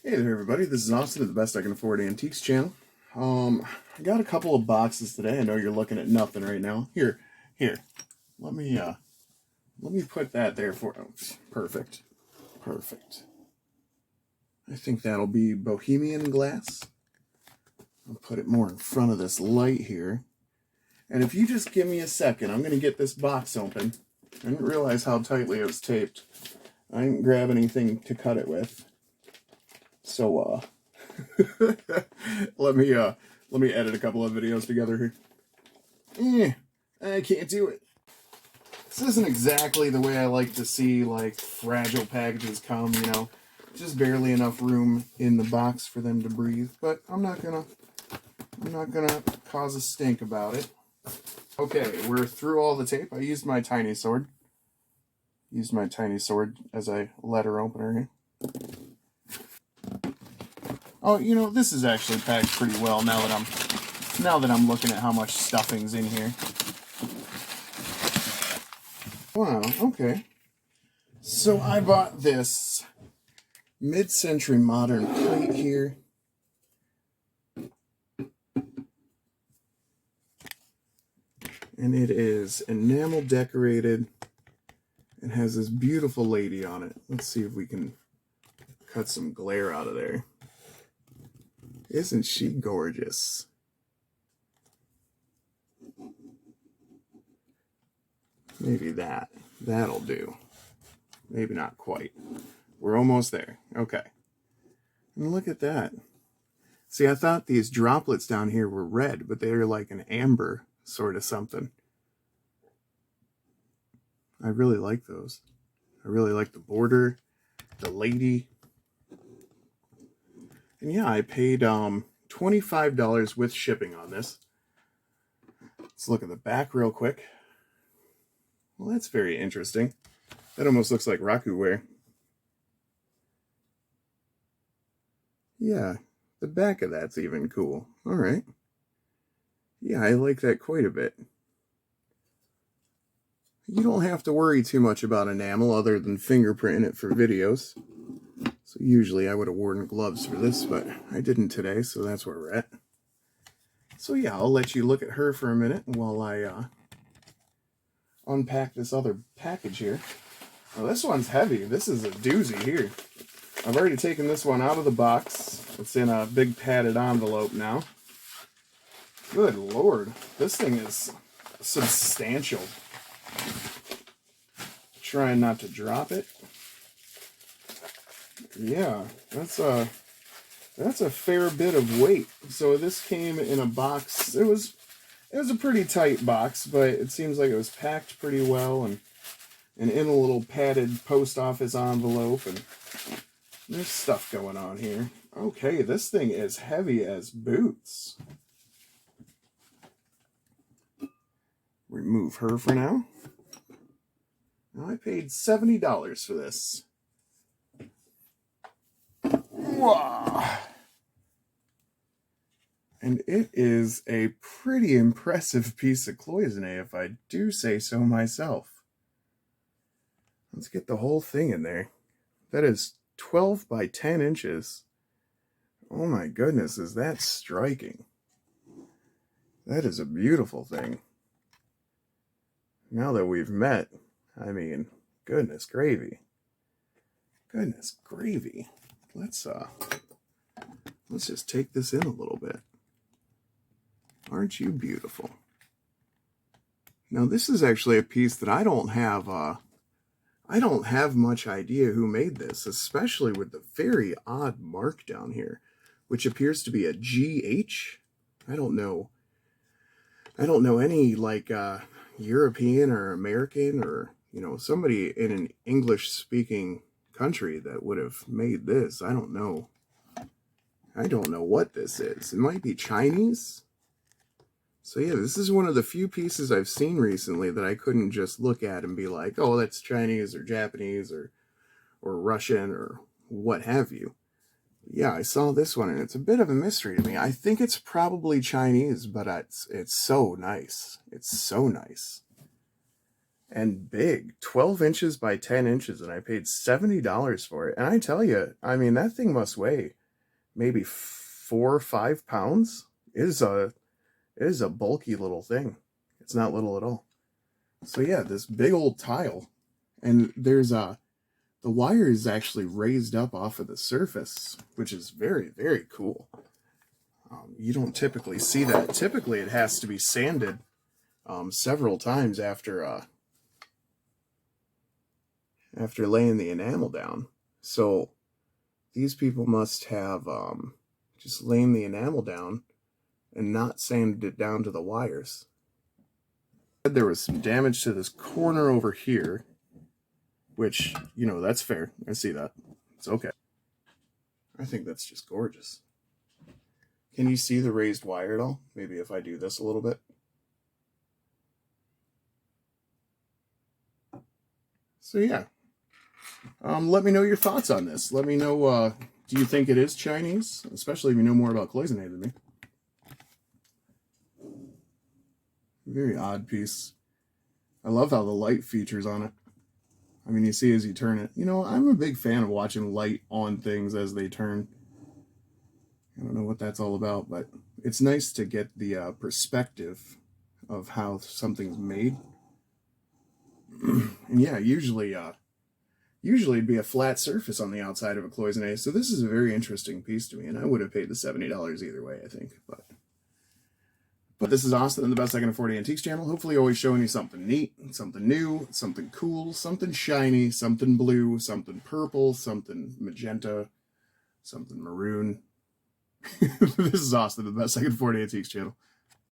Hey there, everybody. This is Austin at the Best I Can Afford Antiques channel. I got a couple of boxes today. I know you're looking at nothing right now. Here. Let me put that there for. Oh, perfect. I think that'll be Bohemian glass. I'll put it more in front of this light here. And if you just give me a second, I'm gonna get this box open. I didn't realize how tightly it was taped. I didn't grab anything to cut it with. So let me edit a couple of videos together here. I can't do it. This isn't exactly the way I like to see like fragile packages come, just barely enough room in the box for them to breathe, but I'm not gonna cause a stink about it. Okay, we're through all the tape. I used my tiny sword. As a letter opener here. Oh, this is actually packed pretty well now that I'm looking at how much stuffing's in here. Wow, okay. So I bought this mid-century modern plate here. And it is enamel decorated. It has this beautiful lady on it. Let's see if we can cut some glare out of there. Isn't she gorgeous? Maybe that'll do. Maybe not quite. We're almost there. Okay. And look at that. See, I thought these droplets down here were red, but they're like an amber sort of something. I really like those. I really like the border, the lady. And yeah, I paid $25 with shipping on this. Let's look at the back real quick. Well, that's very interesting. That almost looks like Rakuware. Yeah, the back of that's even cool. All right. Yeah, I like that quite a bit. You don't have to worry too much about enamel other than fingerprinting it for videos. So usually I would have worn gloves for this, but I didn't today, so that's where we're at. So yeah, I'll let you look at her for a minute while I unpack this other package here. Well, this one's heavy. This is a doozy here. I've already taken this one out of the box. It's in a big padded envelope now. Good Lord, this thing is substantial. Trying not to drop it. Yeah, that's a fair bit of weight. So this came in a box. It was a pretty tight box, but it seems like it was packed pretty well and in a little padded post office envelope, and there's stuff going on here. Okay, this thing is heavy as boots. Remove her for now. Now I paid $70 for this. Wow. And it is a pretty impressive piece of cloisonné, if I do say so myself. Let's get the whole thing in there. That is 12 by 10 inches. Oh my goodness, is that striking. That is a beautiful thing. Now that we've met, I mean, goodness gravy. Goodness gravy. Let's just take this in a little bit. Aren't you beautiful? Now this is actually a piece that I don't have much idea who made this, especially with the very odd mark down here, which appears to be a GH. I don't know any like European or American or somebody in an English speaking country that would have made this. I don't know what this is. It might be Chinese. So yeah, this is one of the few pieces I've seen recently that I couldn't just look at and be like, oh, that's Chinese or Japanese or Russian or what have you. Yeah, I saw this one and it's a bit of a mystery to me. I think it's probably Chinese, but it's so nice. It's so nice. and big, 12 inches by 10 inches, and I paid $70 for it. And I tell you, I mean, that thing must weigh maybe 4 or 5 pounds. It is a bulky little thing. It's not little at all. So yeah, this big old tile, and there's the wire is actually raised up off of the surface, which is very, very cool. You don't typically see that. Typically, it has to be sanded several times after laying the enamel down. So these people must have just laying the enamel down and not sanded it down to the wires. There was some damage to this corner over here, which, you know, that's fair. I see that. It's okay. I think that's just gorgeous. Can you see the raised wire at all? Maybe if I do this a little bit. So yeah. Let me know your thoughts on this. Let me know, do you think it is Chinese? Especially if you know more about Cloisonné than me. Very odd piece. I love how the light features on it. I mean, you see as you turn it. You know, I'm a big fan of watching light on things as they turn. I don't know what that's all about, but it's nice to get the perspective of how something's made. And yeah, usually it'd be a flat surface on the outside of a cloisonné. So this is a very interesting piece to me, and I would have paid the $70 either way, I think. But this is Austin on the Best I Can Afford Antiques channel. Hopefully always showing you something neat, something new, something cool, something shiny, something blue, something purple, something magenta, something maroon. This is Austin on the Best I Can Afford Antiques channel.